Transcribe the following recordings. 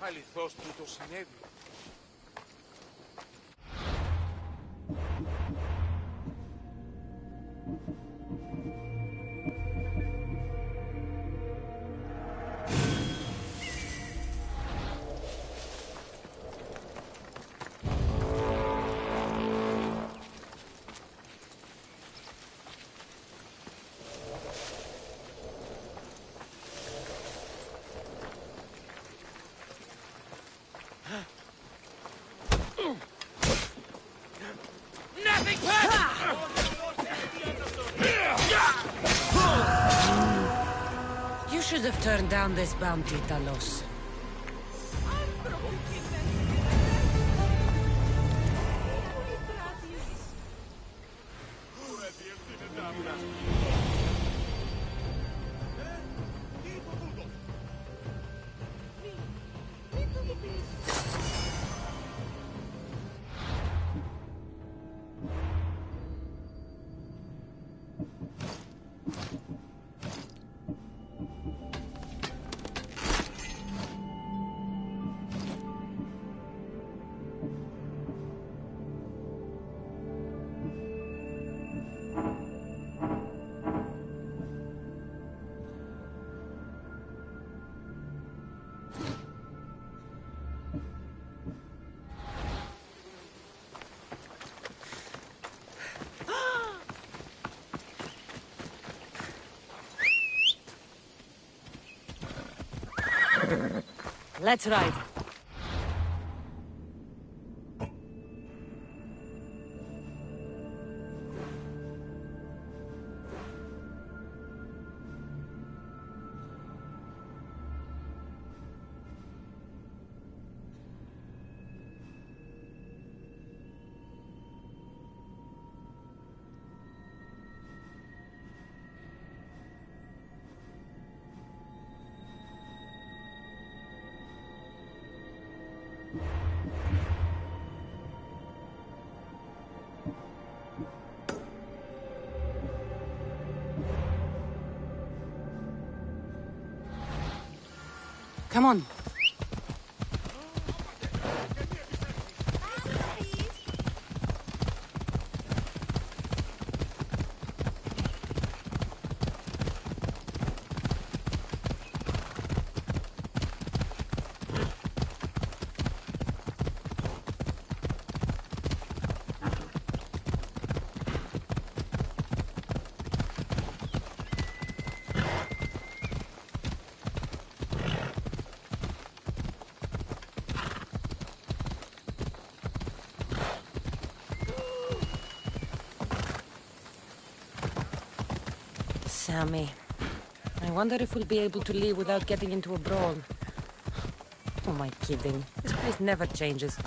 αληθώς τούτο συνέβη? You should have turned down this bounty, Talos. Let's ride. Come on. Sammy. I wonder if we'll be able to leave without getting into a brawl. Who am I kidding? This place never changes.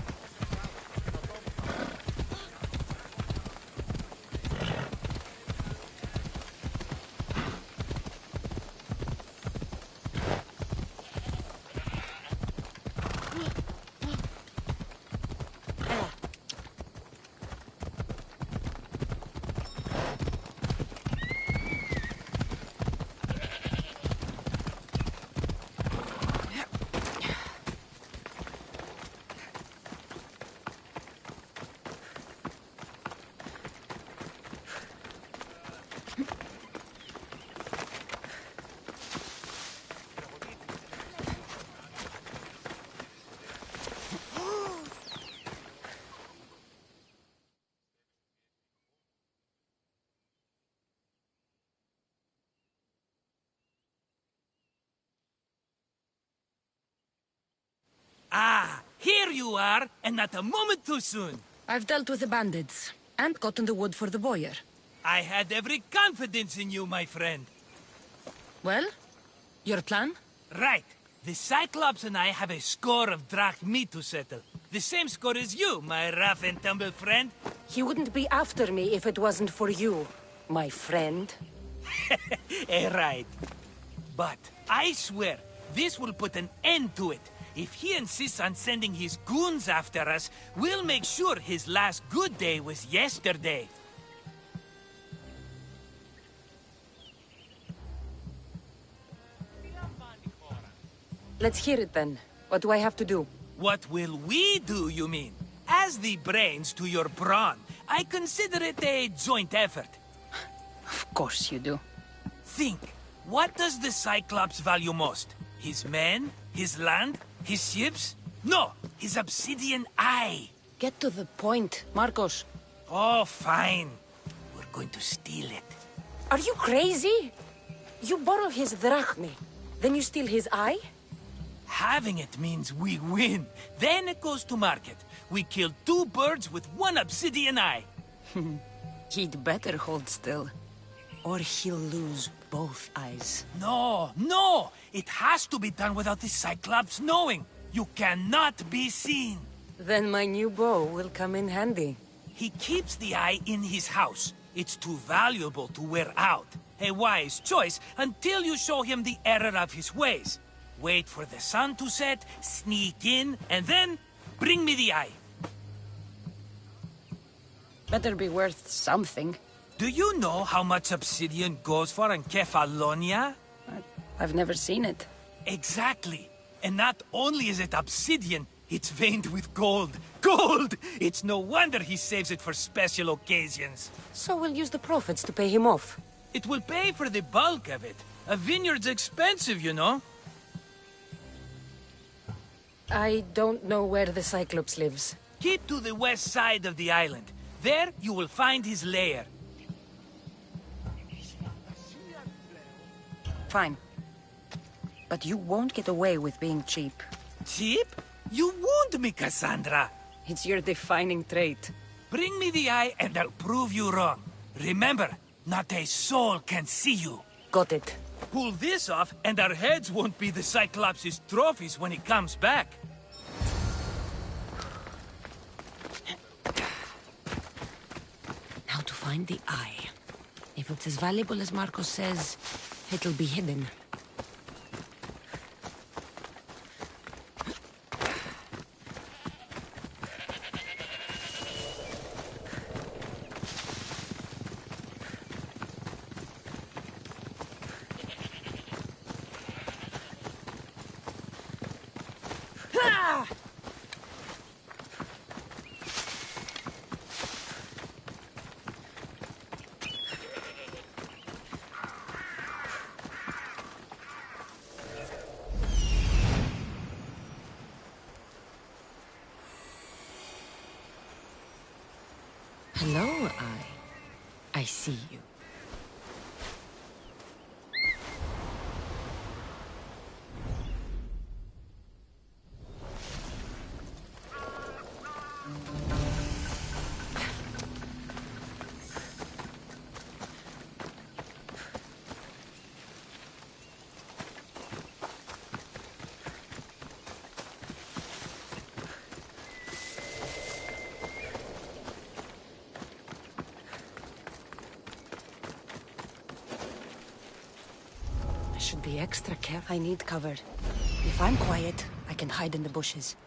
Ah, here you are, and not a moment too soon. I've dealt with the bandits, and gotten the wood for the boiler. I had every confidence in you, my friend. Well, your plan? Right. The Cyclops and I have a score of drachmi to settle. The same score as you, my rough and tumble friend. He wouldn't be after me if it wasn't for you, my friend. Right. But I swear, this will put an end to it. If he insists on sending his goons after us, we'll make sure his last good day was yesterday. Let's hear it then. What do I have to do? What will we do, you mean? As the brains to your brawn, I consider it a joint effort. Of course you do. Think, what does the Cyclops value most? His men? His land? His ships? No, his obsidian eye. Get to the point, Marcos. Oh, fine. We're going to steal it. Are you crazy? You borrow his drachmi, then you steal his eye? Having it means we win. Then it goes to market. We kill 2 birds with 1 obsidian eye. He'd better hold still, or he'll lose both eyes. No, no! It has to be done without the Cyclops knowing. You cannot be seen. Then my new bow will come in handy. He keeps the eye in his house. It's too valuable to wear out. A wise choice until you show him the error of his ways. Wait for the sun to set, sneak in, and then bring me the eye. Better be worth something. Do you know how much obsidian goes for in Kefalonia? I've never seen it. Exactly. And not only is it obsidian, it's veined with gold. Gold! It's no wonder he saves it for special occasions. So we'll use the profits to pay him off. It will pay for the bulk of it. A vineyard's expensive, you know. I don't know where the Cyclops lives. Keep to the west side of the island. There you will find his lair. Fine. But you won't get away with being cheap. Cheap? You wound me, Cassandra. It's your defining trait. Bring me the eye and I'll prove you wrong. Remember, not a soul can see you. Got it. Pull this off and our heads won't be the Cyclops' trophies when he comes back. Now to find the eye. If it's as valuable as Marcos says, it'll be hidden. Hello, Eye. I see you. Should be extra careful. I need cover. If I'm quiet, I can hide in the bushes.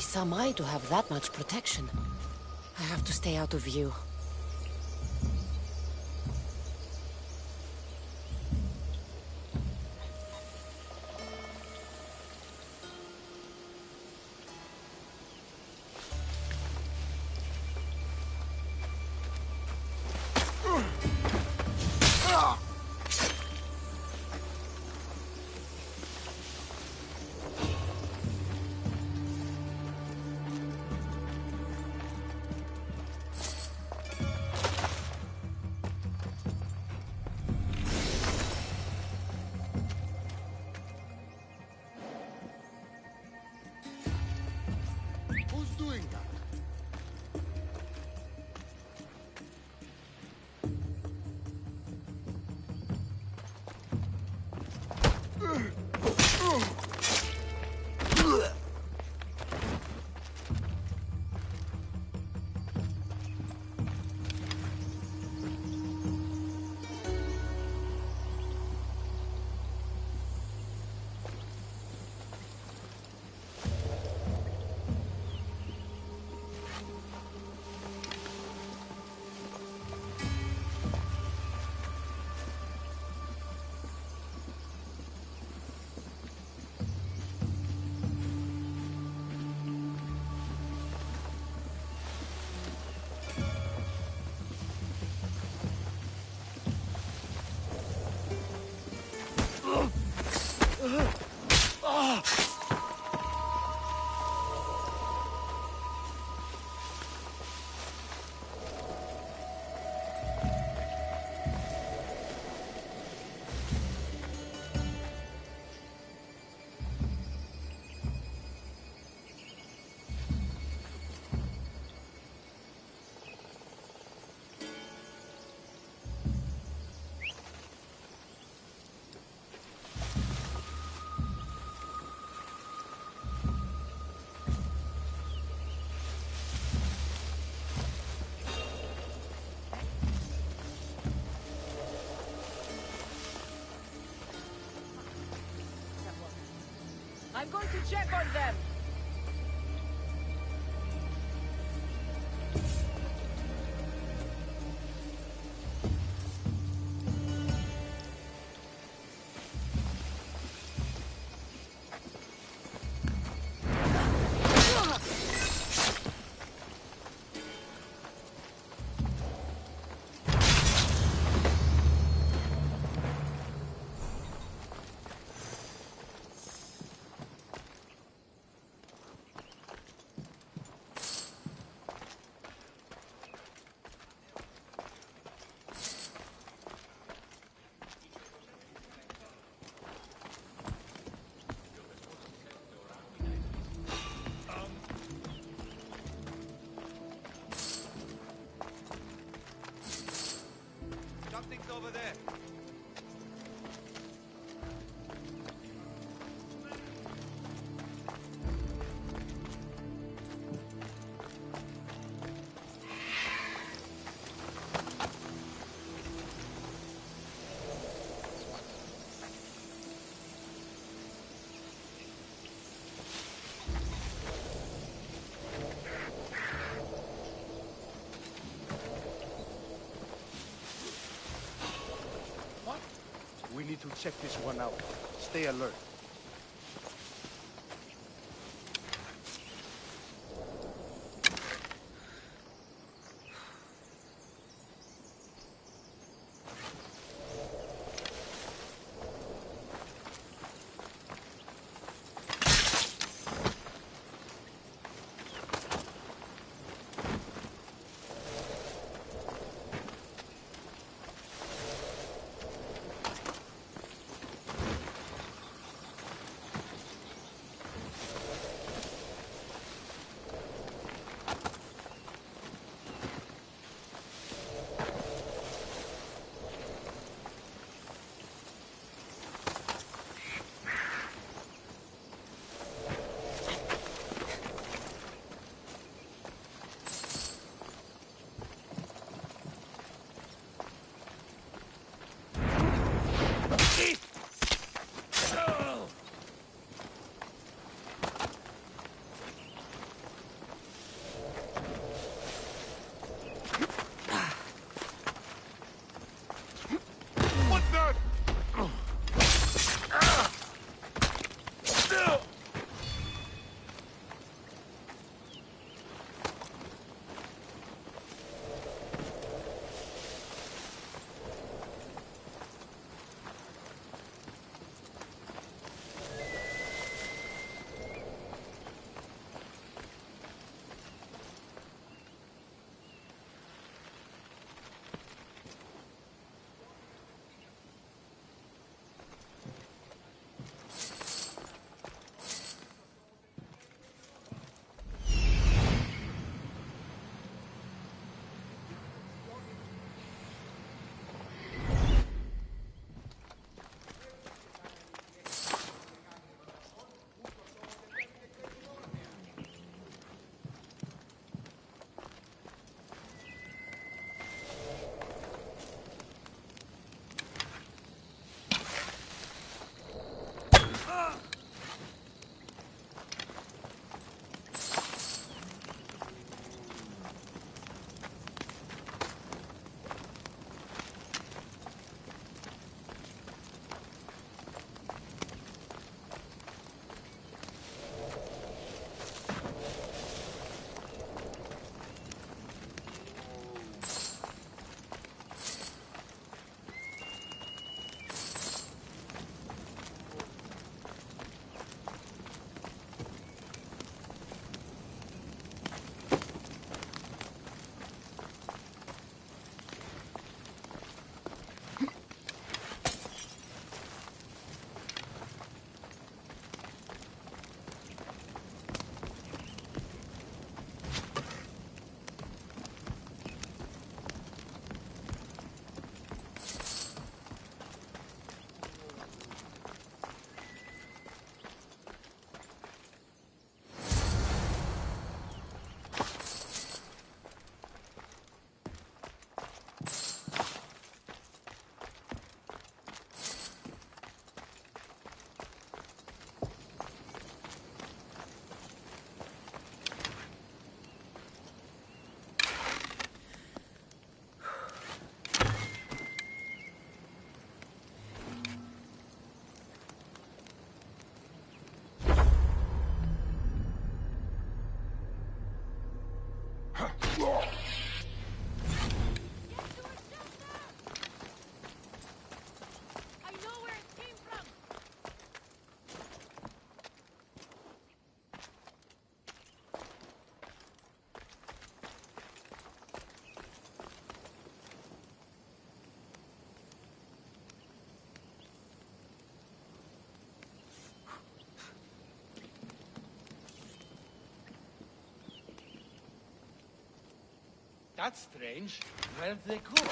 Some eye to have that much protection. I have to stay out of view. I'm going to check on them! Something's over there. We need to check this one out. Stay alert. I know where it came from! That's strange. Where'd they go?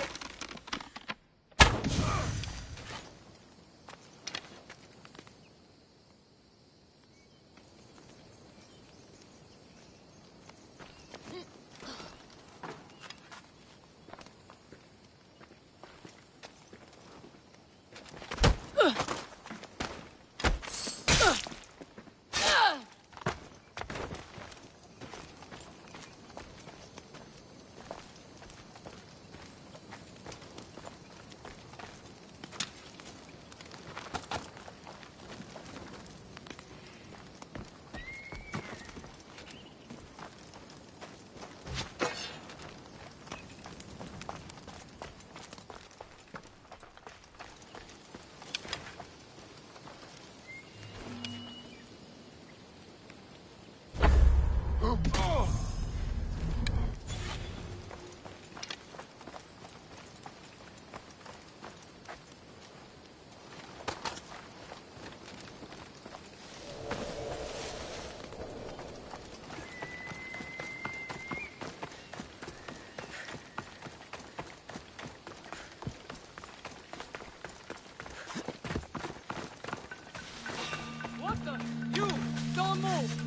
What the? You! Don't move!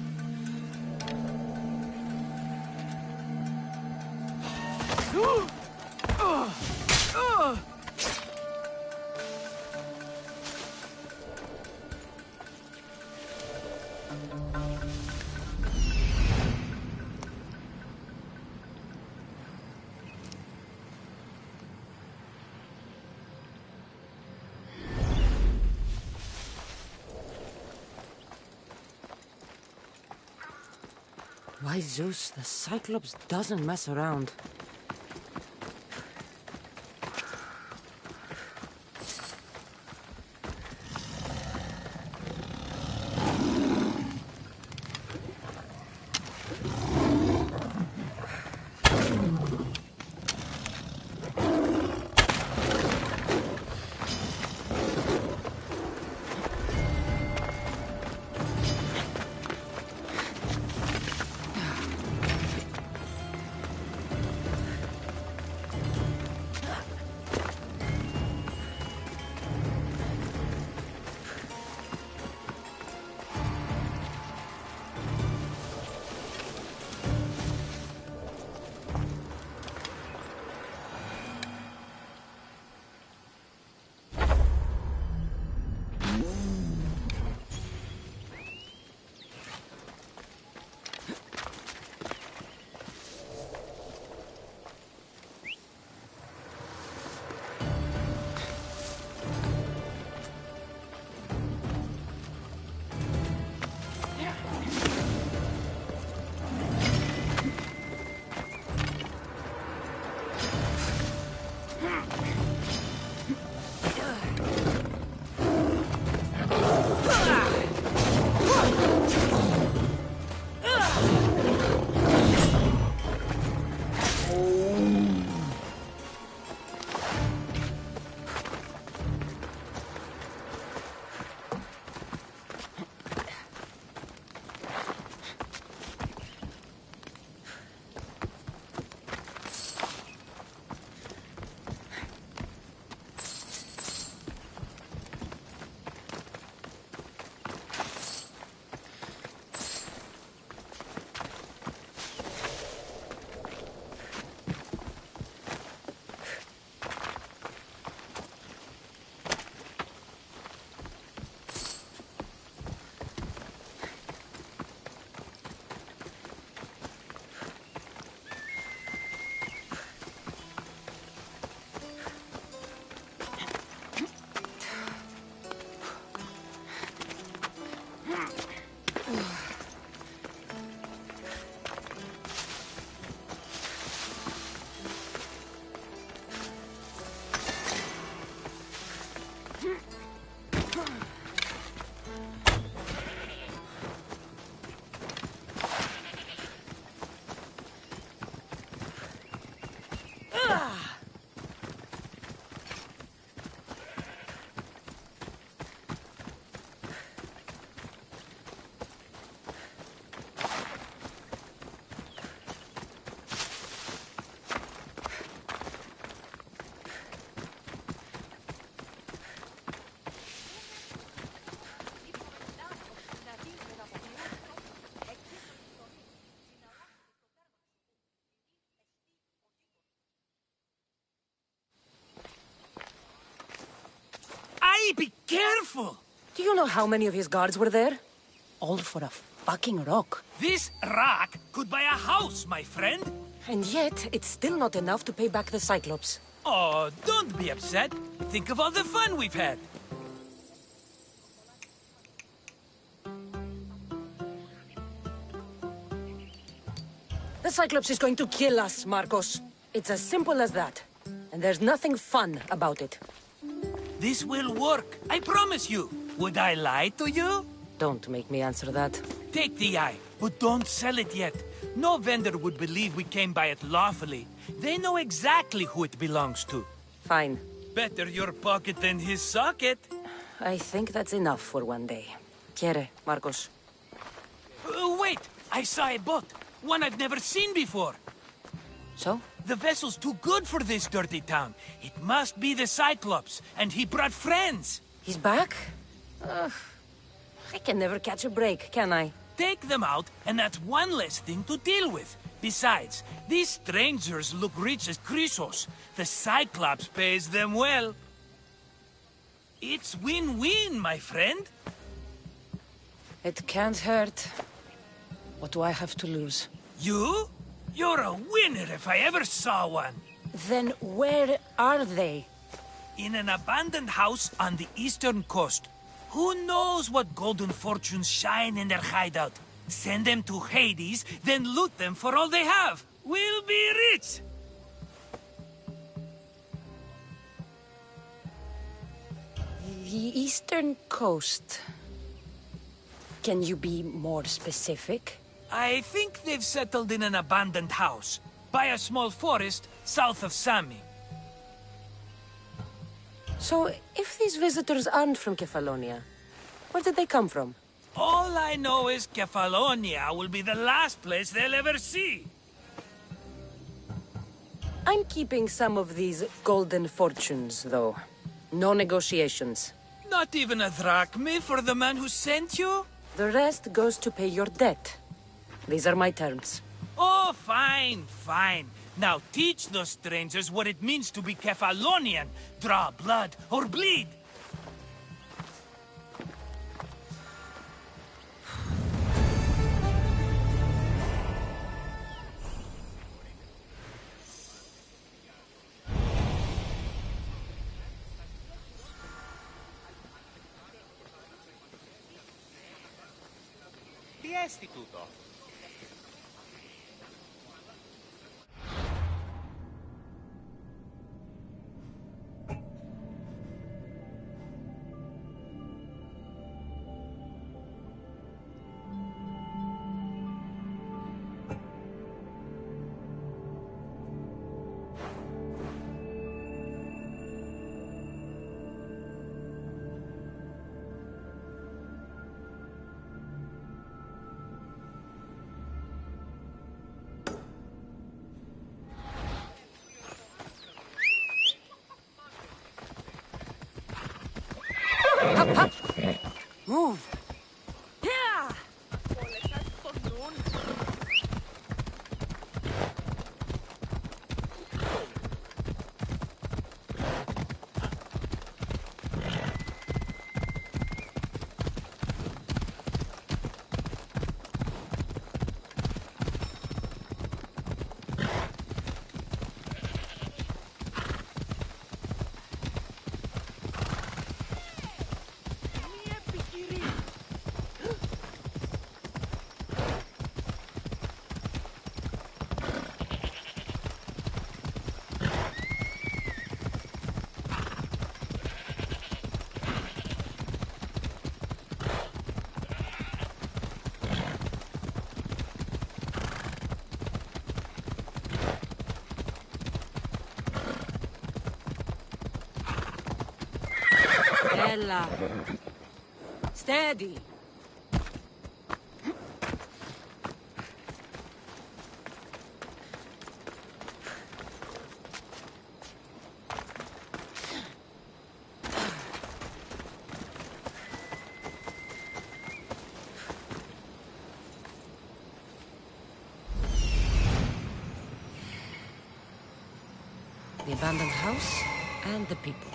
Why, Zeus, the Cyclops doesn't mess around. beautiful! Do you know how many of his guards were there? All for a fucking rock. This rock could buy a house, my friend! And yet, it's still not enough to pay back the Cyclops. Oh, don't be upset. Think of all the fun we've had. The Cyclops is going to kill us, Marcos. It's as simple as that. And there's nothing fun about it. This will work, I promise you. Would I lie to you? Don't make me answer that. Take the eye, but don't sell it yet. No vendor would believe we came by it lawfully. They know exactly who it belongs to. Fine. Better your pocket than his socket. I think that's enough for one day. Quiere, Marcos. Wait! I saw a boat. One I've never seen before. So? The vessel's too good for this dirty town. It must be the Cyclops, and he brought friends. He's back? I can never catch a break, can I? Take them out, and that's one less thing to deal with. Besides, these strangers look rich as Chrysos. The Cyclops pays them well. It's win-win, my friend. It can't hurt. What do I have to lose? You? You're a winner if I ever saw one. Then where are they? In an abandoned house on the eastern coast. Who knows what golden fortunes shine in their hideout? Send them to Hades, then loot them for all they have. We'll be rich! The eastern coast. Can you be more specific? I think they've settled in an abandoned house, by a small forest south of Sami. So, if these visitors aren't from Kefalonia, where did they come from? All I know is Kefalonia will be the last place they'll ever see. I'm keeping some of these golden fortunes, though. No negotiations. Not even a drachme for the man who sent you? The rest goes to pay your debt. These are my terms. Oh, fine, fine. Now teach those strangers what it means to be Kefalonian. Draw blood or bleed. Τι έστι τούτο? Move! Yeah! Ella. Steady. The abandoned house and the people.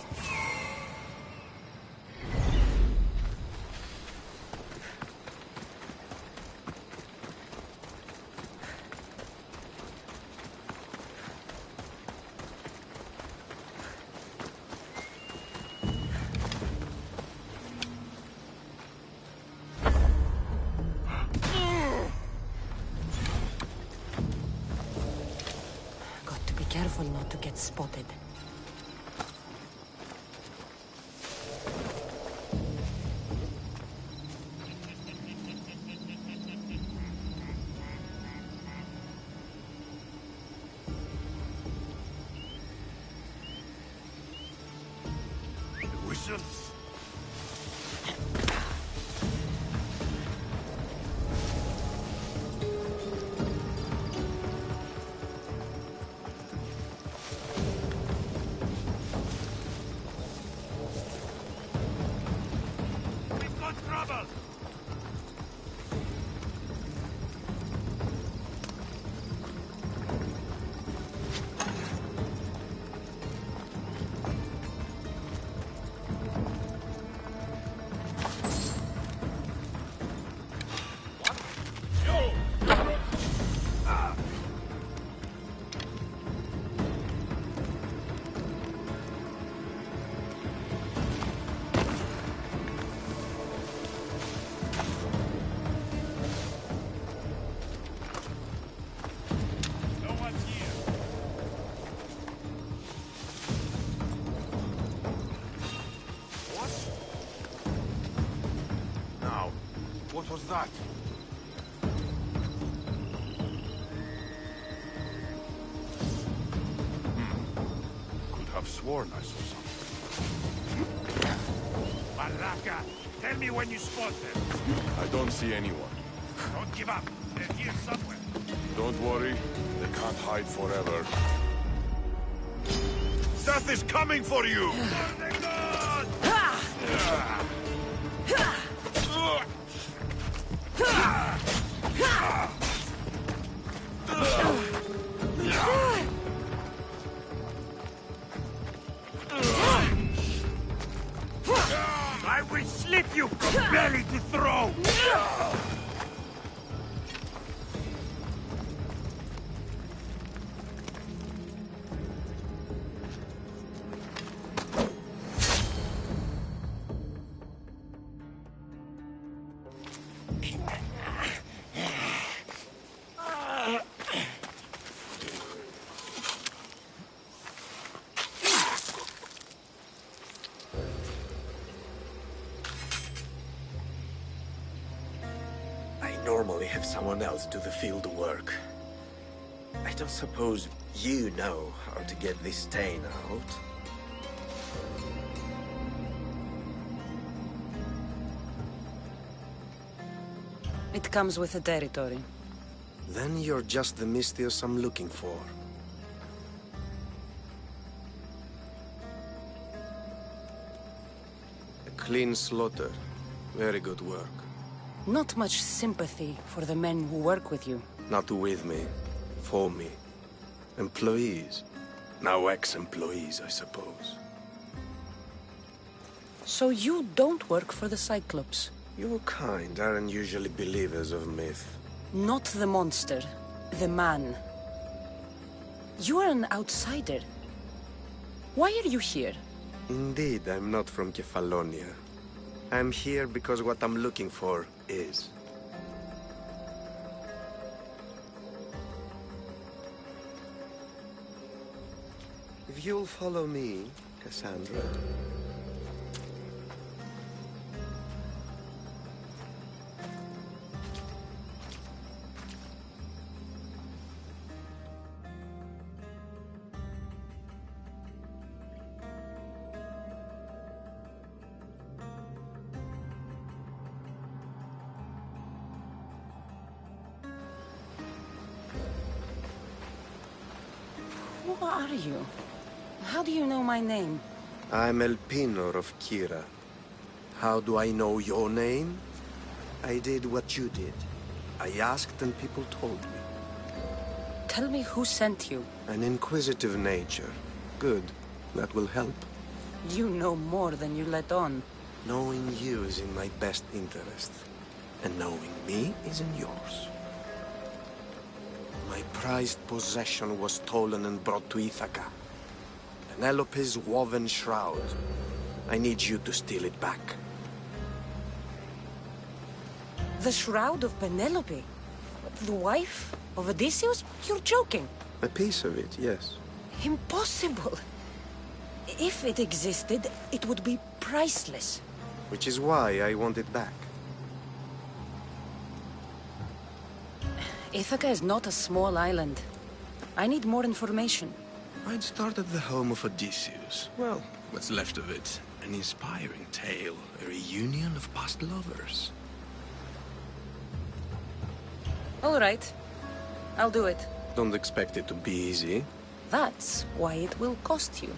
careful not to get spotted. Whistle. We've got trouble! No one's here. What? Now, what was that? Could have sworn I saw something. Baraka, tell me when you spot them. I don't see anyone. Don't give up. They're here somewhere. Don't worry, they can't hide forever. Death is coming for you! For the gods! I will slit you from belly to throat! I normally have someone else do the field work. I don't suppose you know how to get this stain out? It comes with the territory. Then you're just the Mystios I'm looking for. A clean slaughter. Very good work. Not much sympathy for the men who work with you. Not with me. For me. Employees. Now ex-employees, I suppose. So you don't work for the Cyclops? Your kind aren't usually believers of myth. Not the monster. The man. You are an outsider. Why are you here? Indeed, I'm not from Kefalonia. I'm here because what I'm looking for is. If you'll follow me, Cassandra. Who are you? How do you know my name? I'm Elpinor of Kira. How do I know your name? I did what you did. I asked and people told me. Tell me who sent you. An inquisitive nature. Good. That will help. You know more than you let on. Knowing you is in my best interest. And knowing me is in yours. My prized possession was stolen and brought to Ithaca. Penelope's woven shroud. I need you to steal it back. The shroud of Penelope? The wife of Odysseus? You're joking. A piece of it, yes. Impossible. If it existed, it would be priceless. Which is why I want it back. Ithaca is not a small island. I need more information. I'd start at the home of Odysseus. Well, what's left of it. An inspiring tale, a reunion of past lovers. All right. I'll do it. Don't expect it to be easy. That's why it will cost you.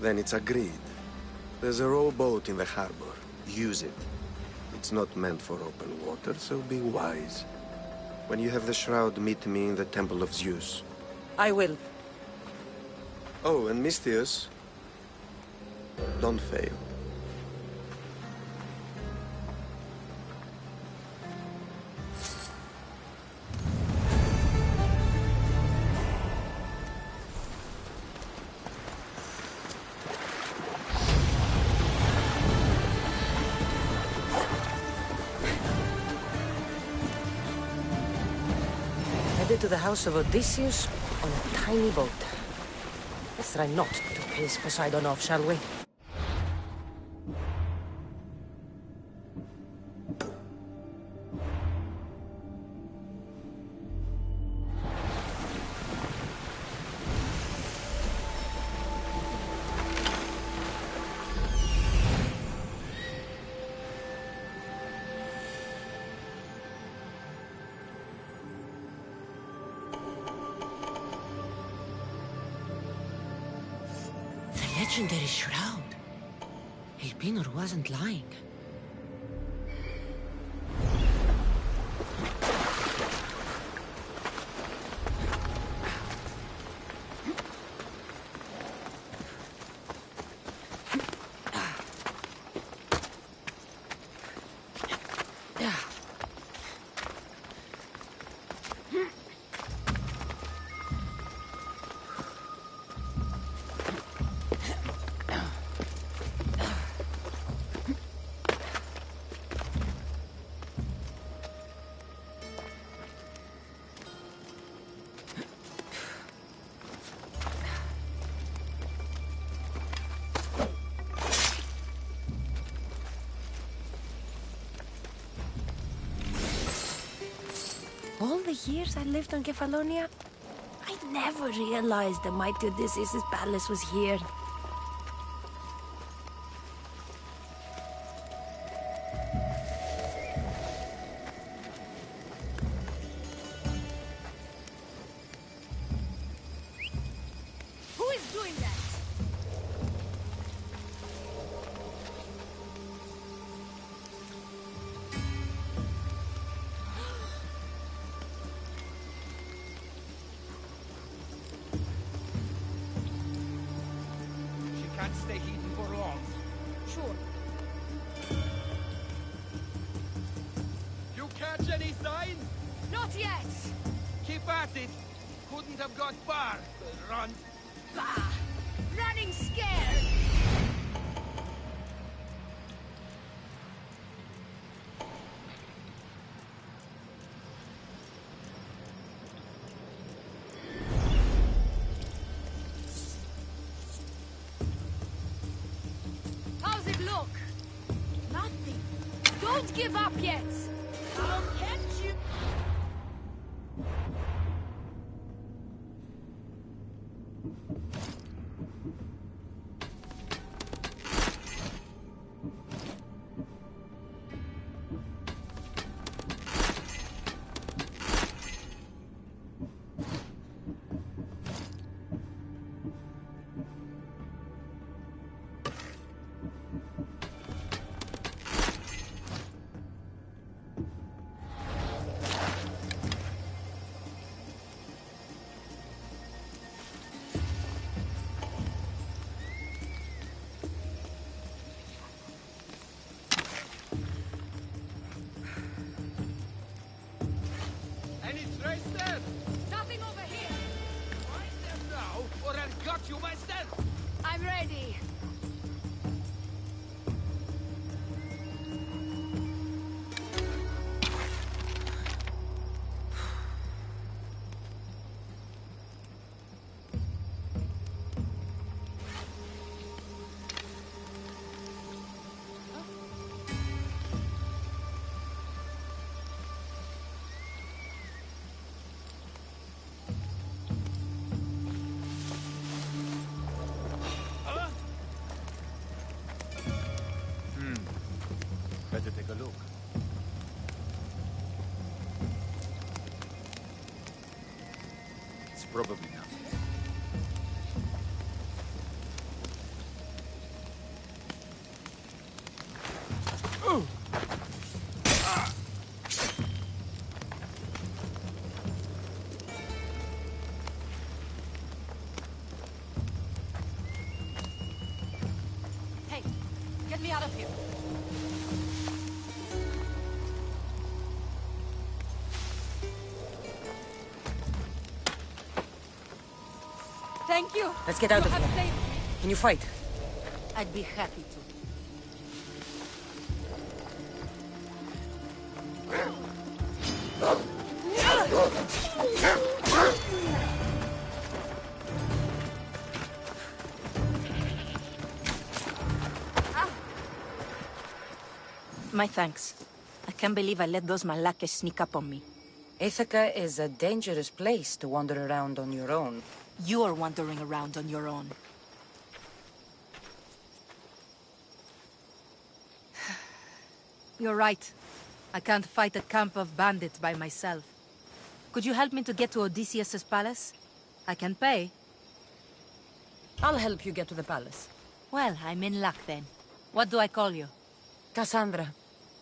Then it's agreed. There's a rowboat in the harbor. Use it. It's not meant for open water, so be wise. When you have the shroud, meet me in the Temple of Zeus. I will. Oh, and Misthios, don't fail. Headed to the house of Odysseus on a tiny boat. Let's try not to piss Poseidon off, shall we? Legendary shroud. Elpinor wasn't lying. All the years I lived on Kefalonia, I never realized the mighty Odysseus' palace was here. Who is doing that? She can't stay hidden for long. Sure. You catch any sign? Not yet. Keep at it. Couldn't have got far. Run. Bah! Running scared. How's it look? Nothing. Don't give up yet. I'll catch you. Any trace there? Nothing over here. Find them now, or I'll gut you myself. I'm ready. Probably not. Hey, get me out of here. Thank you. Let's get out of You have here. saved me. Can you fight? I'd be happy to. My thanks. I can't believe I let those Malakas sneak up on me. Ithaca is a dangerous place to wander around on your own. You're wandering around on your own. You're right. I can't fight a camp of bandits by myself. Could you help me to get to Odysseus's palace? I can pay. I'll help you get to the palace. Well, I'm in luck then. What do I call you? Cassandra.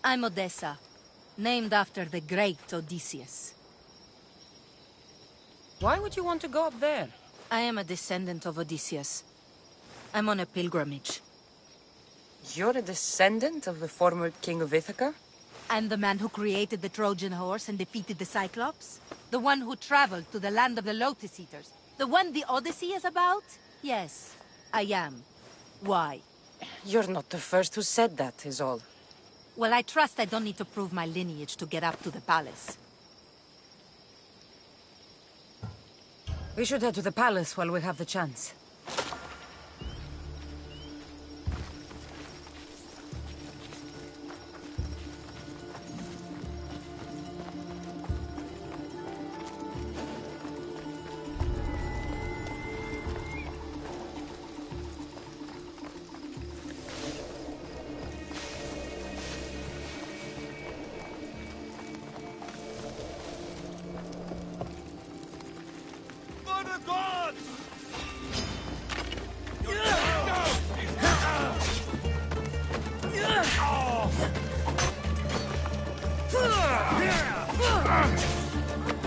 I'm Odessa, named after the great Odysseus. Why would you want to go up there? I am a descendant of Odysseus. I'm on a pilgrimage. You're a descendant of the former king of Ithaca? I'm the man who created the Trojan horse and defeated the Cyclops. The one who traveled to the land of the Lotus Eaters. The one the Odyssey is about? Yes, I am. Why? You're not the first who said that, is all. Well, I trust I don't need to prove my lineage to get up to the palace. We should head to the palace while we have the chance. For the gods!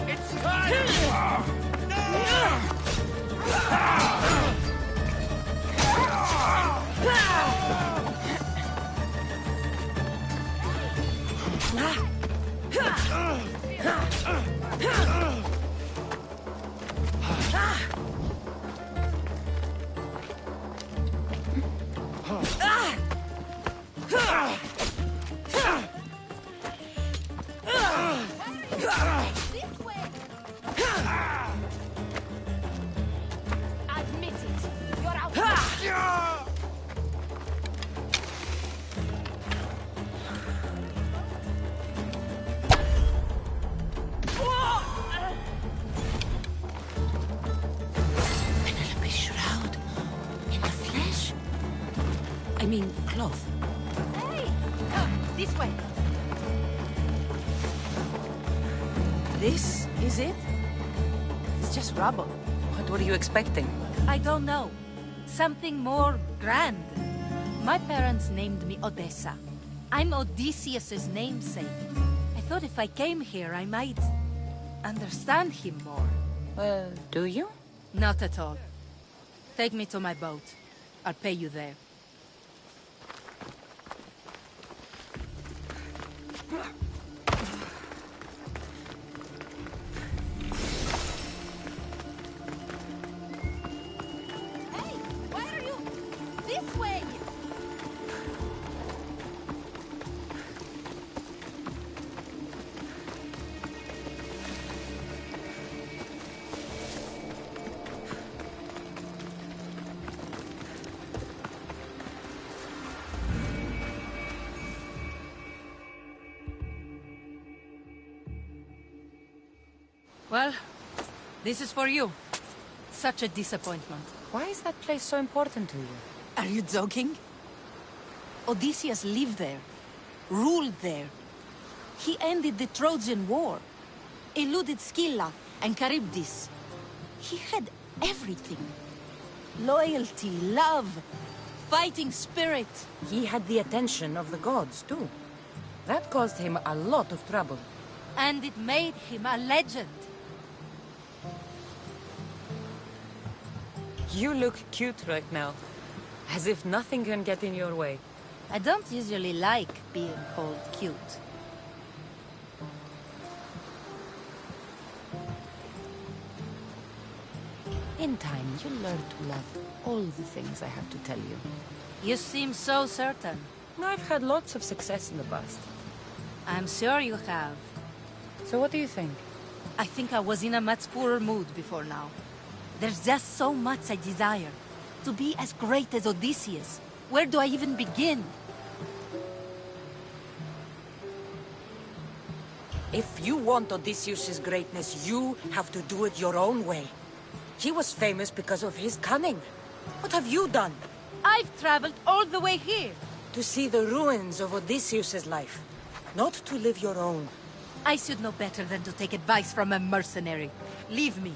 It's time! Admit it. You're out. Penelope's shroud. In the flesh? I mean, cloth. Hey! This way. This is it? It's just rubble. What were you expecting? I don't know. Something more grand. My parents named me Odessa. I'm Odysseus's namesake. I thought if I came here, I might understand him more. Well, do you? Not at all. Take me to my boat. I'll pay you there. Hey, why are you? This way! Well, this is for you. Such a disappointment. Why is that place so important to you? Are you joking? Odysseus lived there, ruled there. He ended the Trojan War, eluded Scylla and Charybdis. He had everything. Loyalty, love, fighting spirit. He had the attention of the gods, too. That caused him a lot of trouble. And it made him a legend. You look cute right now. As if nothing can get in your way. I don't usually like being called cute. In time, you'll learn to love all the things I have to tell you. You seem so certain. I've had lots of success in the past. I'm sure you have. So what do you think? I think I was in a much poorer mood before now. There's just so much I desire. To be as great as Odysseus. Where do I even begin? If you want Odysseus' greatness, you have to do it your own way. He was famous because of his cunning. What have you done? I've traveled all the way here. To see the ruins of Odysseus' life, not to live your own. I should know better than to take advice from a mercenary. Leave me.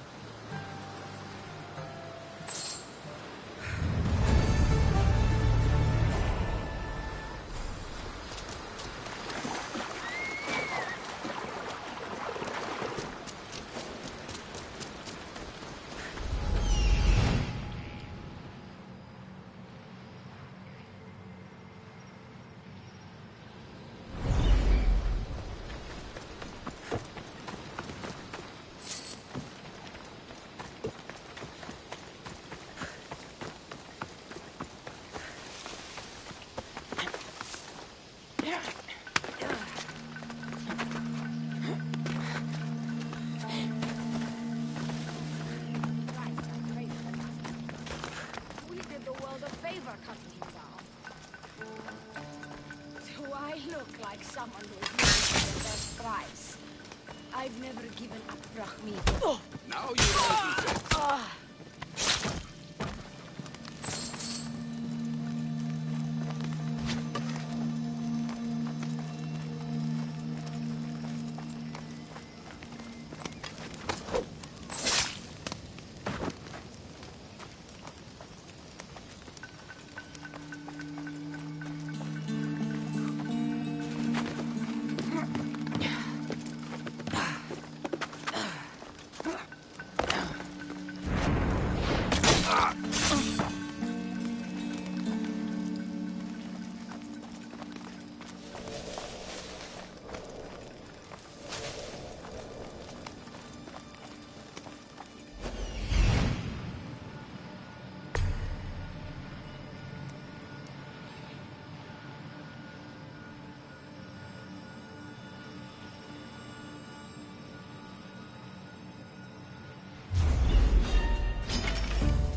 We did the world a favor cutting him down. Do I look like someone who's looking for the best price? I've never given up Brahmi. Now you know he said.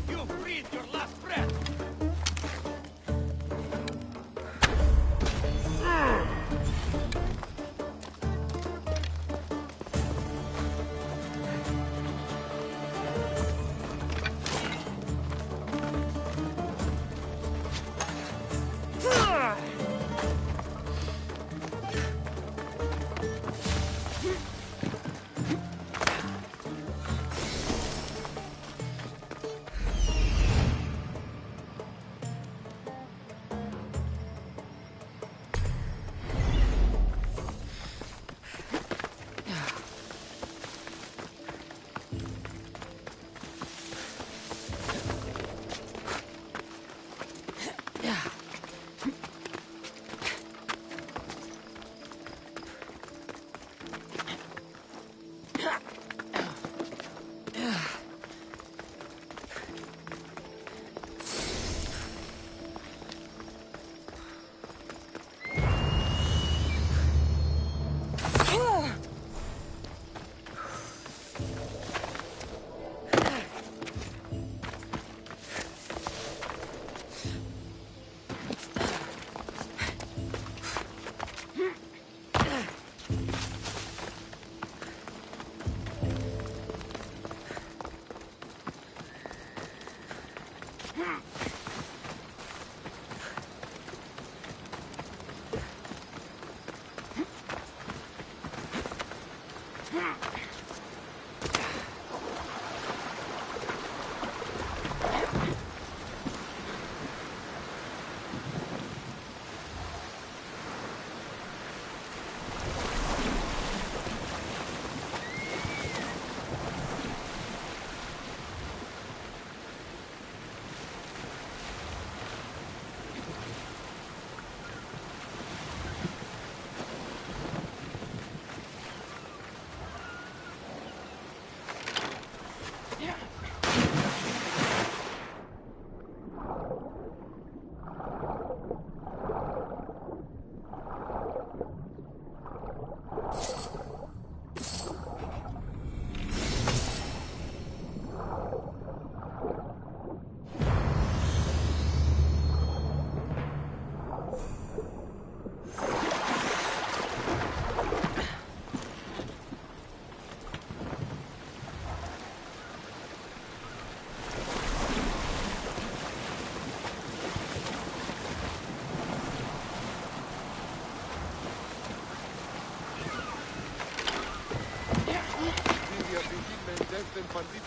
You breathed your last breath. Less than bandit.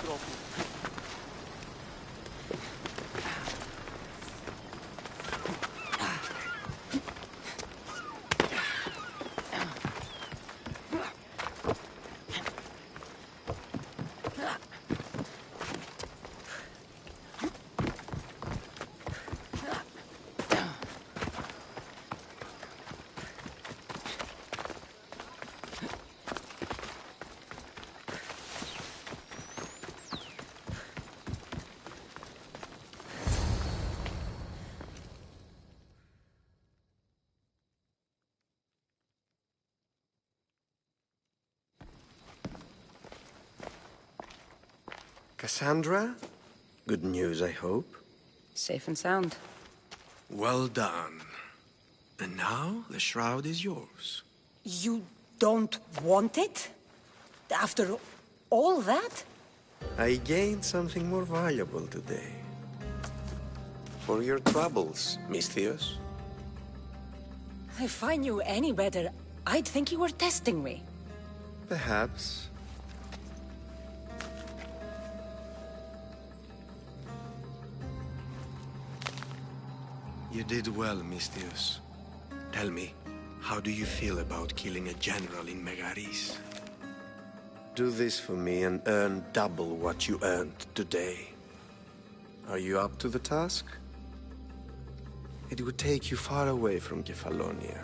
Cassandra? Good news, I hope. Safe and sound. Well done. And now, the shroud is yours. You don't want it? After all that? I gained something more valuable today. For your troubles, Misthios. If I knew any better, I'd think you were testing me. Perhaps. You did well, Misthios. Tell me, how do you feel about killing a general in Megaris? Do this for me and earn double what you earned today. Are you up to the task? It would take you far away from Kefalonia.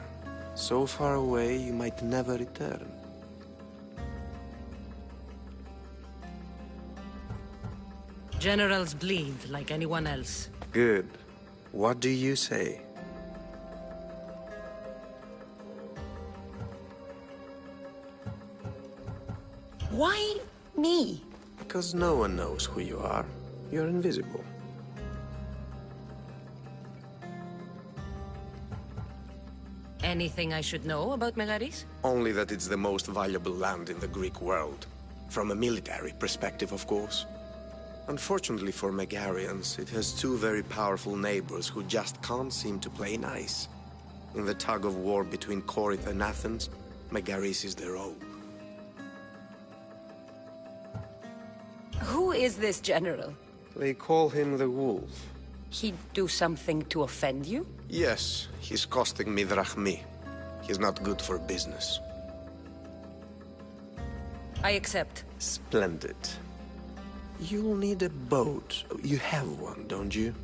So far away you might never return. Generals bleed like anyone else. Good. What do you say? Why me? Because no one knows who you are. You're invisible. Anything I should know about Megaris? Only that it's the most valuable land in the Greek world. From a military perspective, of course. Unfortunately for Megarians, it has two very powerful neighbors who just can't seem to play nice. In the tug-of-war between Corinth and Athens, Megaris is the rogue. Who is this general? They call him the Wolf. He'd do something to offend you? Yes, he's costing me drachmi. He's not good for business. I accept. Splendid. You'll need a boat. You have one, don't you?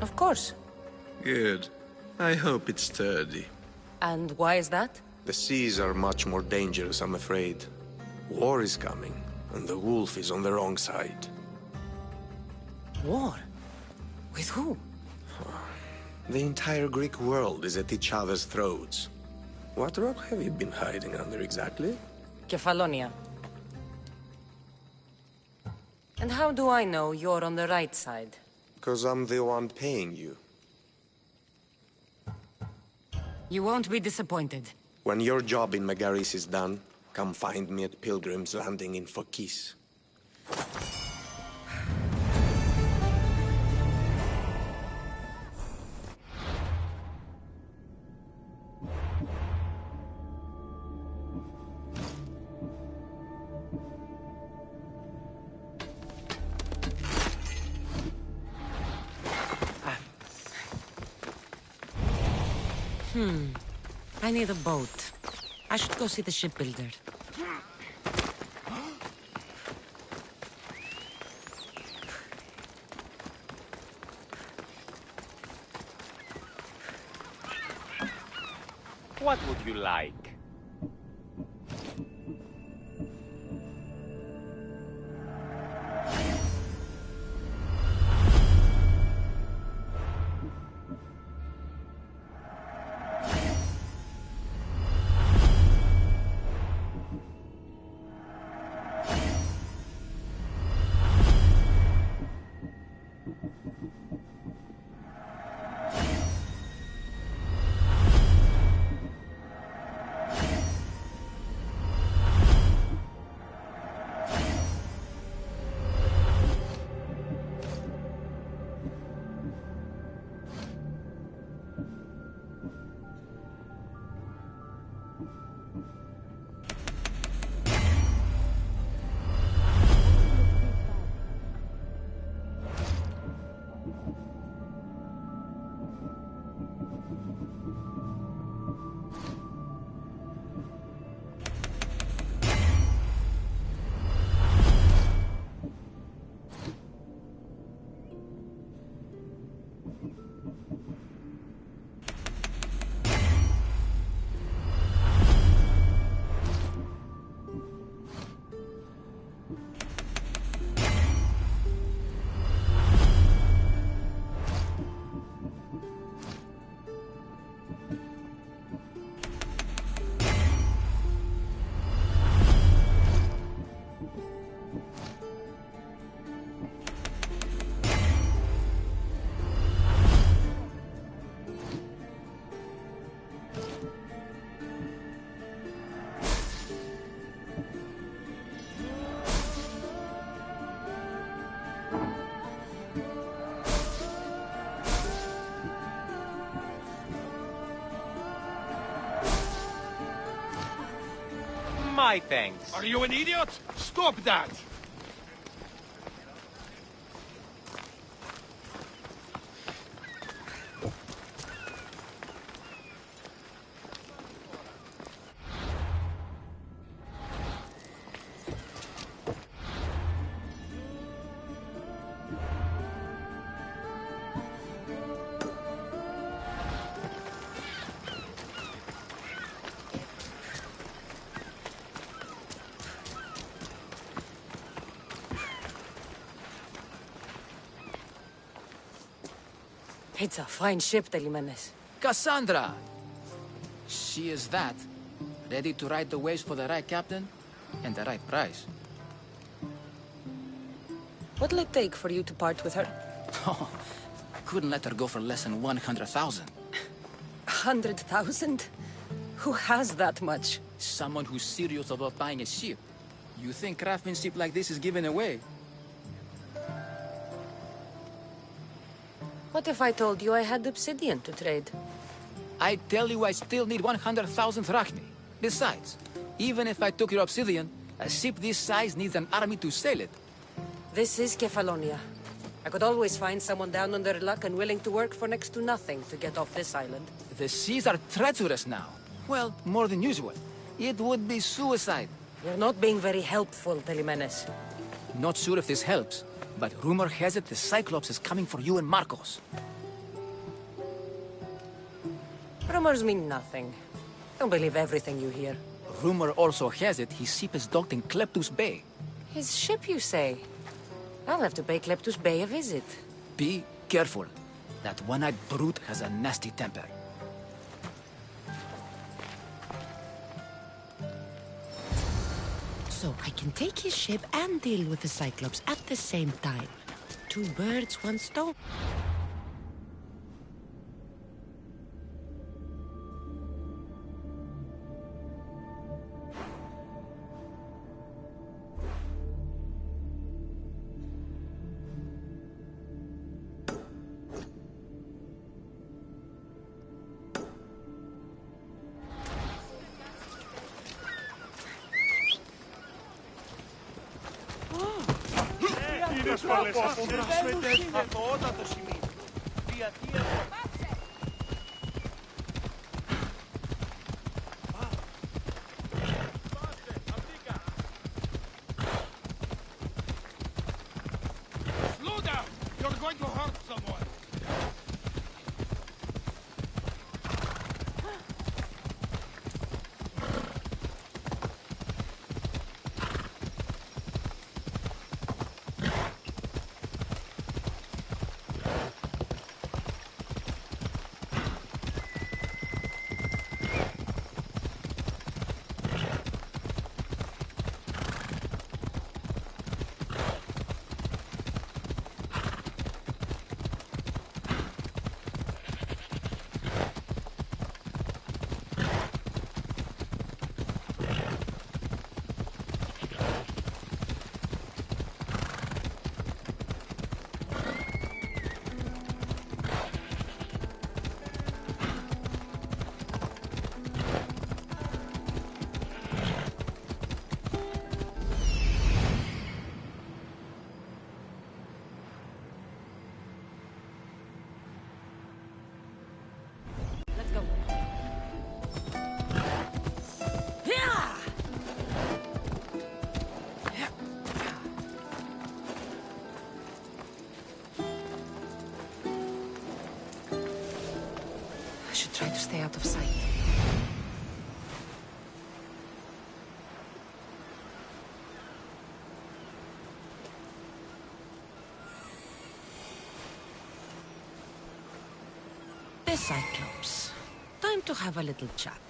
Of course. Good. I hope it's sturdy. And why is that? The seas are much more dangerous, I'm afraid. War is coming, and the wolf is on the wrong side. War? With who? The entire Greek world is at each other's throats. What rock have you been hiding under exactly? Kefalonia. And how do I know you're on the right side? Because I'm the one paying you. You won't be disappointed. When your job in Megaris is done, come find me at Pilgrim's Landing in Phokis. I need a boat. I should go see the shipbuilder. What would you like? my thanks. Are you an idiot? Stop that! It's a fine ship, Telimanes. Cassandra! She is that. Ready to ride the waves for the right captain and the right price. What'll it take for you to part with her? Oh, couldn't let her go for less than 100,000. 100,000? Who has that much? Someone who's serious about buying a ship. You think craftsmanship like this is given away? What if I told you I had obsidian to trade? I tell you I still need 100,000 drachmi. Besides, even if I took your obsidian, a ship this size needs an army to sail it. This is Kefalonia. I could always find someone down on their luck and willing to work for next to nothing to get off this island. The seas are treacherous now. Well, more than usual. It would be suicide. You're not being very helpful, Telimanes. Not sure if this helps, but rumor has it the Cyclops is coming for you and Marcos. Rumors mean nothing. Don't believe everything you hear. Rumor also has it his ship is docked in Kleptus Bay. His ship, you say? I'll have to pay Kleptus Bay a visit. Be careful. That one-eyed brute has a nasty temper. So I can take his ship and deal with the Cyclops at the same time. Two birds, one stone. Slow down! You're going to hurt someone! Let's go. I should try to stay out of sight. The Cyclops. Time to have a little chat.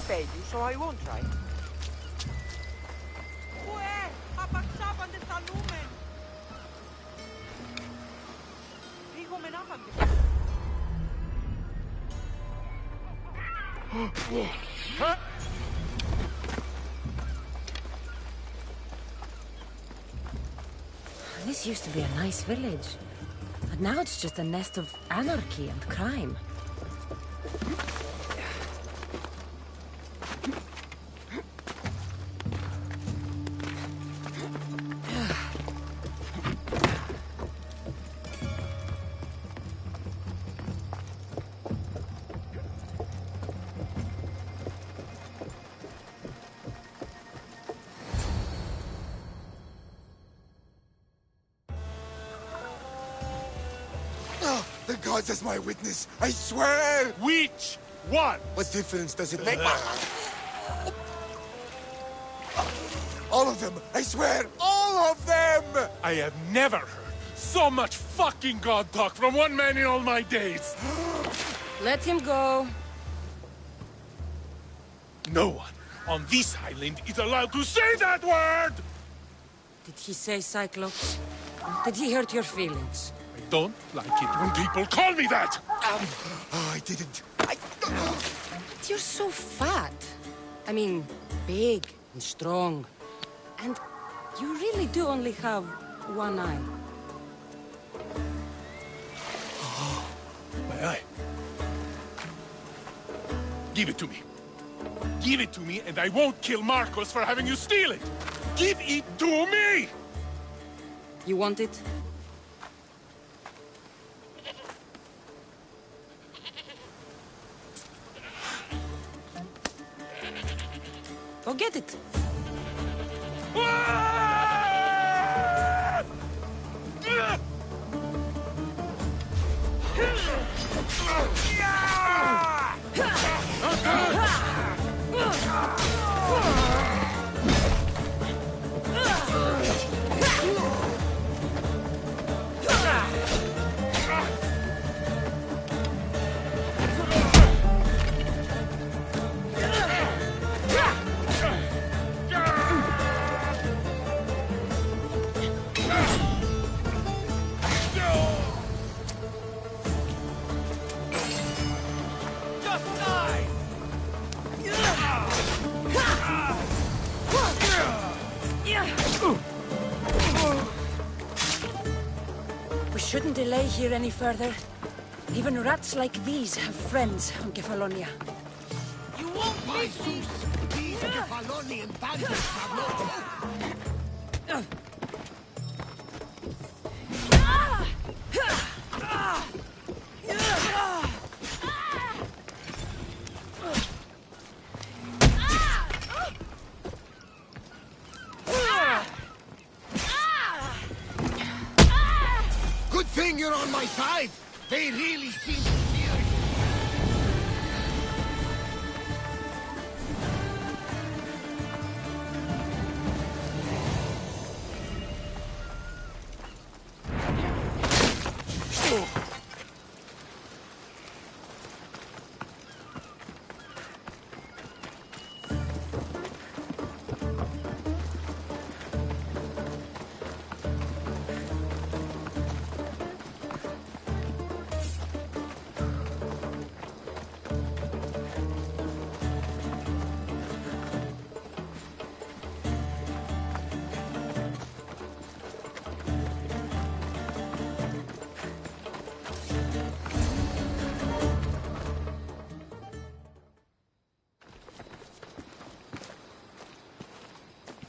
paid you, so I won't try. This used to be a nice village. But now it's just a nest of anarchy and crime. The gods as my witness, I swear! Which one? What difference does it make? All of them, I swear, all of them! I have never heard so much fucking god talk from one man in all my days. Let him go. No one on this island is allowed to say that word! Did he say Cyclops? Did he hurt your feelings? I don't like it when people call me that! I didn't. But you're so fat. I mean, big and strong. And you really do only have one eye. My eye. Give it to me. Give it to me, and I won't kill Marcos for having you steal it! Give it to me! You want it? Go get it. We shouldn't delay here any further. Even rats like these have friends on Kefalonia. You won't by Zeus! These Kefalonian bandits have no... Good thing you're on my side! They really seem to fear you!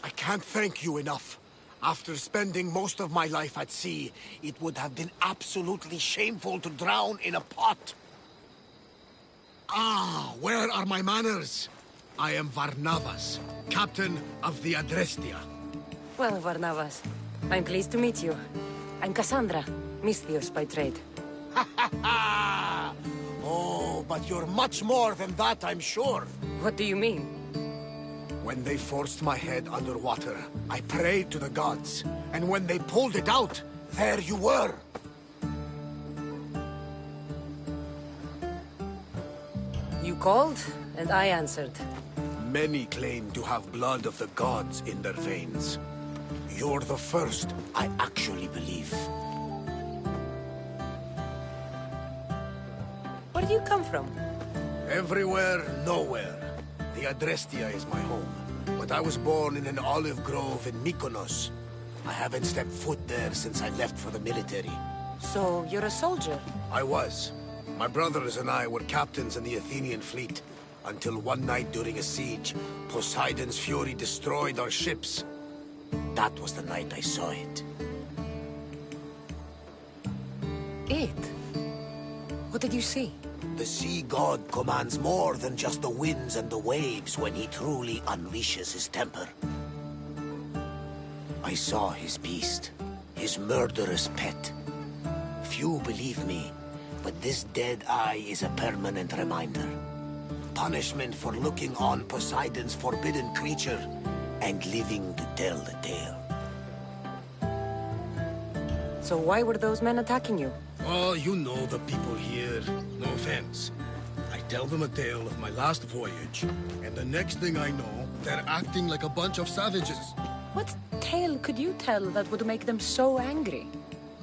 I can't thank you enough. After spending most of my life at sea, it would have been absolutely shameful to drown in a pot. Ah, where are my manners? I am Varnavas, captain of the Adrestia. Well, Varnavas, I'm pleased to meet you. I'm Cassandra, Misthios by trade. Oh, but you're much more than that, I'm sure. What do you mean? When they forced my head underwater, I prayed to the gods. And when they pulled it out, there you were. You called, and I answered. Many claim to have blood of the gods in their veins. You're the first I actually believe. Where do you come from? Everywhere, nowhere. The Adrestia is my home. But I was born in an olive grove in Mykonos. I haven't stepped foot there since I left for the military. So, you're a soldier? I was. My brothers and I were captains in the Athenian fleet. Until one night during a siege, Poseidon's fury destroyed our ships. That was the night I saw it. It? What did you see? The sea god commands more than just the winds and the waves when he truly unleashes his temper. I saw his beast, his murderous pet. Few believe me, but this dead eye is a permanent reminder. Punishment for looking on Poseidon's forbidden creature and living to tell the tale. So why were those men attacking you? Oh, you know the people here. No offense. I tell them a tale of my last voyage, and the next thing I know, they're acting like a bunch of savages. What tale could you tell that would make them so angry?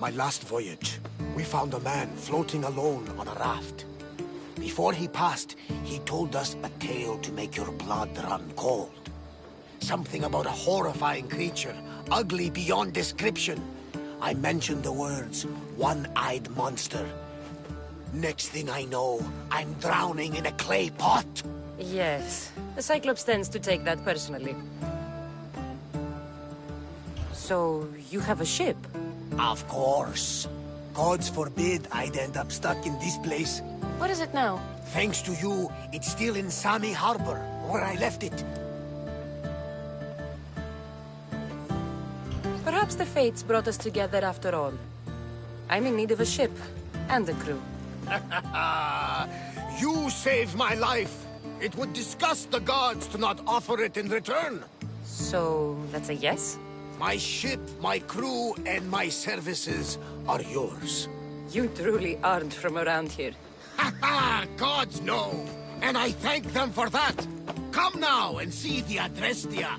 My last voyage, we found a man floating alone on a raft. Before he passed, he told us a tale to make your blood run cold. Something about a horrifying creature, ugly beyond description. I mentioned the words, one-eyed monster. Next thing I know, I'm drowning in a clay pot. Yes, the Cyclops tends to take that personally. So, you have a ship? Of course. Gods forbid I'd end up stuck in this place. What is it now? Thanks to you, it's still in Sami Harbor, where I left it. Perhaps the fates brought us together after all. I'm in need of a ship, and a crew. You saved my life! It would disgust the gods to not offer it in return. So, that's a yes? My ship, my crew, and my services are yours. You truly aren't from around here. Ha ha! Gods know! And I thank them for that! Come now and see the Adrestia!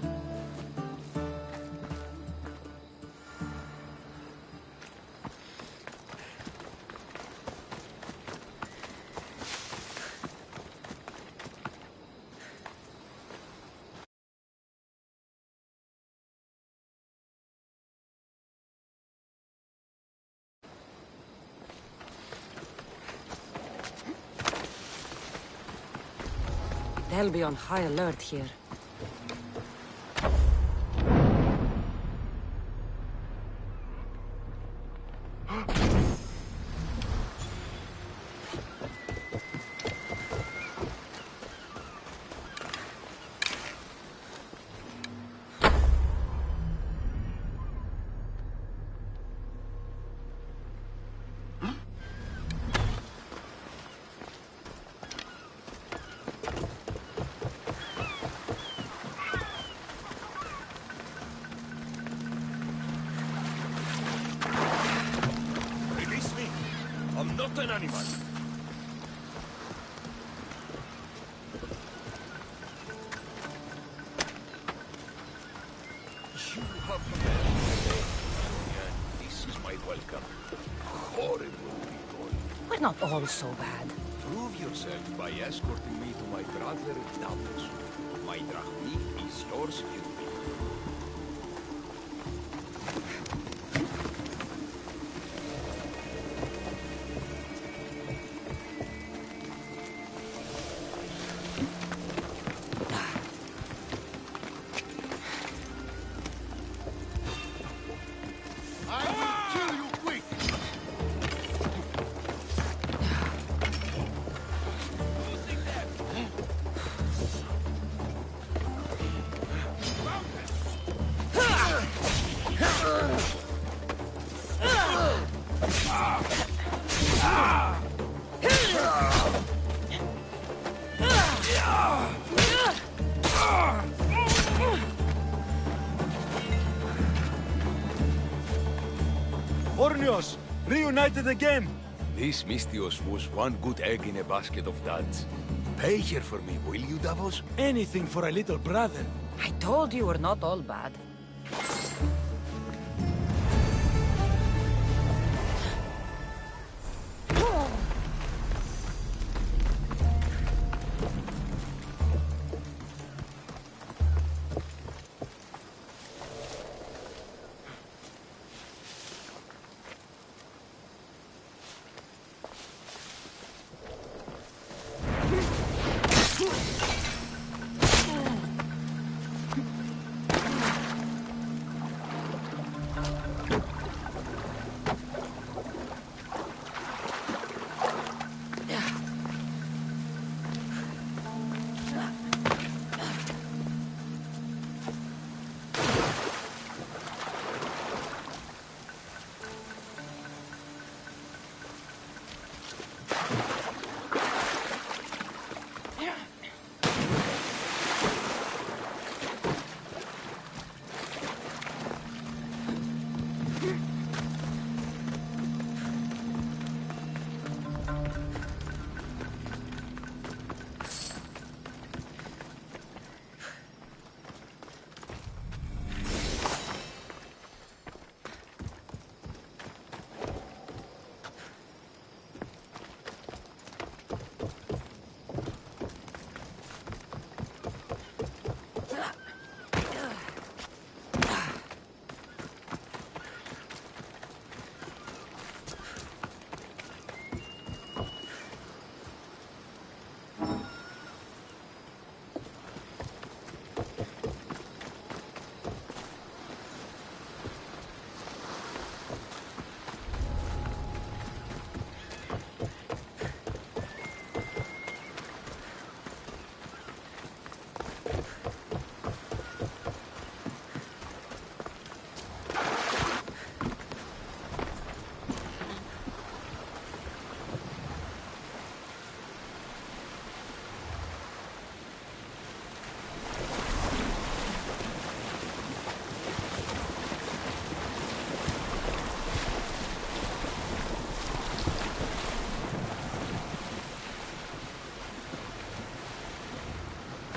They'll be on high alert here. I'm not an animal. You have and this is my welcome. Horrible people. We're not all so bad. Prove yourself by escorting me to my brother Davos. My drachmi is yours if you will. Ornios, reunited again! This Mystios was one good egg in a basket of duds. Pay here for me, will you, Davos? Anything for a little brother. I told you we're not all bad.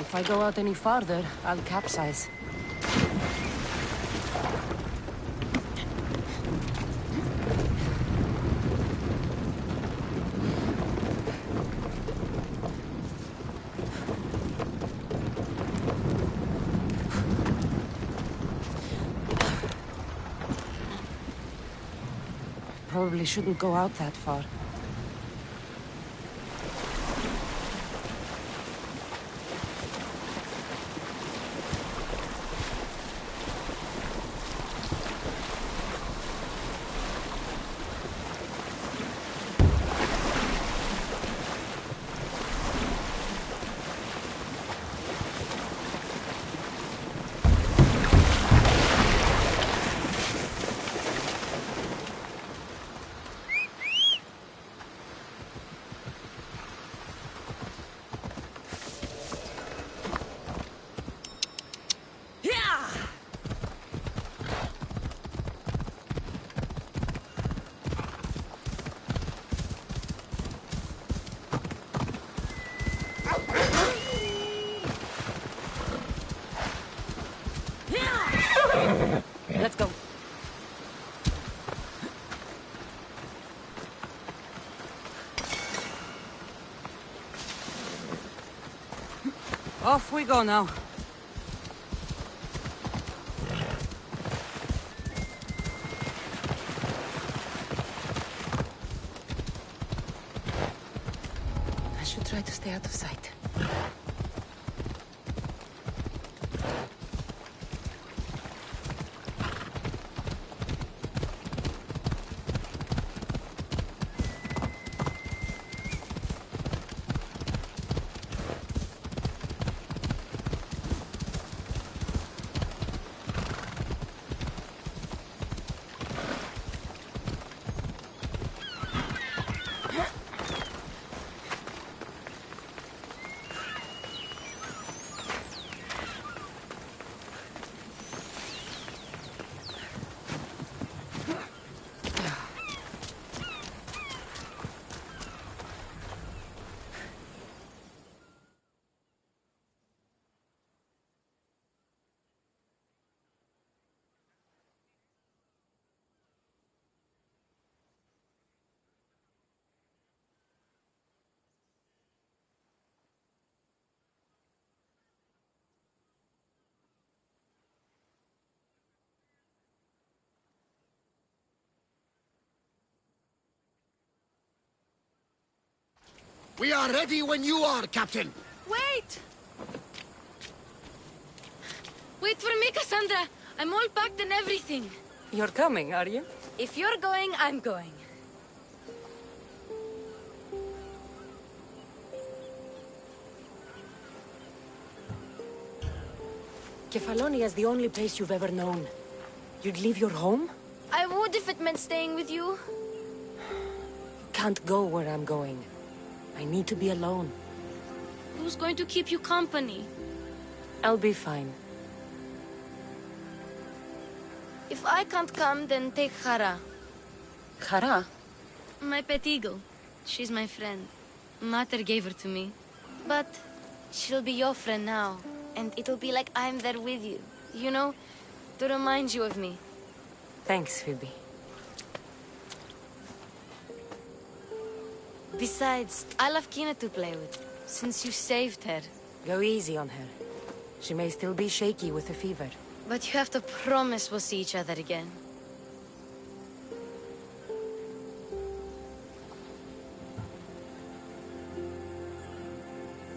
If I go out any farther, I'll capsize. Probably shouldn't go out that far. Let's go. Off we go now. I should try to stay out of sight. We are ready when you are, Captain. Wait! Wait for me, Cassandra. I'm all packed and everything. You're coming, are you? If you're going, I'm going. Kefalonia's the only place you've ever known. You'd leave your home? I would if it meant staying with you. Can't go where I'm going. I need to be alone. Who's going to keep you company? I'll be fine. If I can't come, then take Hara. Hara? My pet eagle. She's my friend. Mater gave her to me. But she'll be your friend now. And it'll be like I'm there with you. You know? To remind you of me. Thanks, Phoebe. Besides, I'll have Kina to play with. Since you saved her. Go easy on her. She may still be shaky with the fever. But you have to promise we'll see each other again.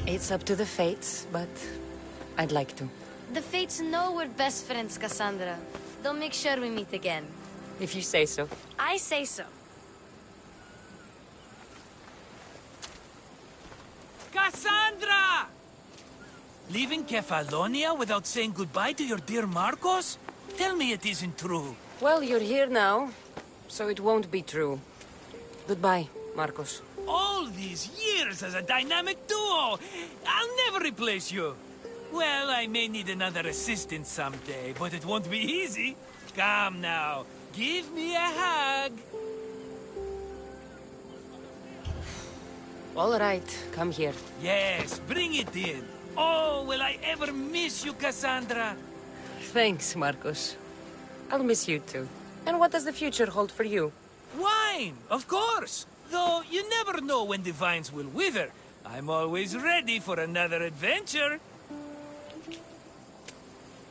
It's up to the fates, but I'd like to. The fates know we're best friends, Cassandra. They'll make sure we meet again. If you say so. I say so. Cassandra! Leaving Kefalonia without saying goodbye to your dear Marcos? Tell me it isn't true. Well, you're here now, so it won't be true. Goodbye, Marcos. All these years as a dynamic duo! I'll never replace you! Well, I may need another assistant someday, but it won't be easy. Come now, give me a hug. All right, come here. Yes, bring it in. Oh, will I ever miss you, Cassandra? Thanks, Marcos. I'll miss you too. And what does the future hold for you? Wine, of course. Though you never know when the vines will wither. I'm always ready for another adventure.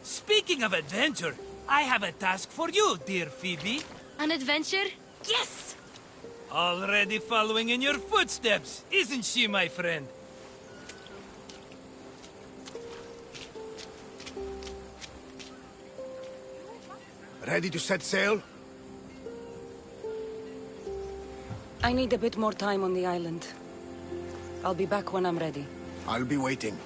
Speaking of adventure, I have a task for you, dear Phoebe. An adventure? Yes! Already following in your footsteps, isn't she, my friend? Ready to set sail? I need a bit more time on the island. I'll be back when I'm ready. I'll be waiting.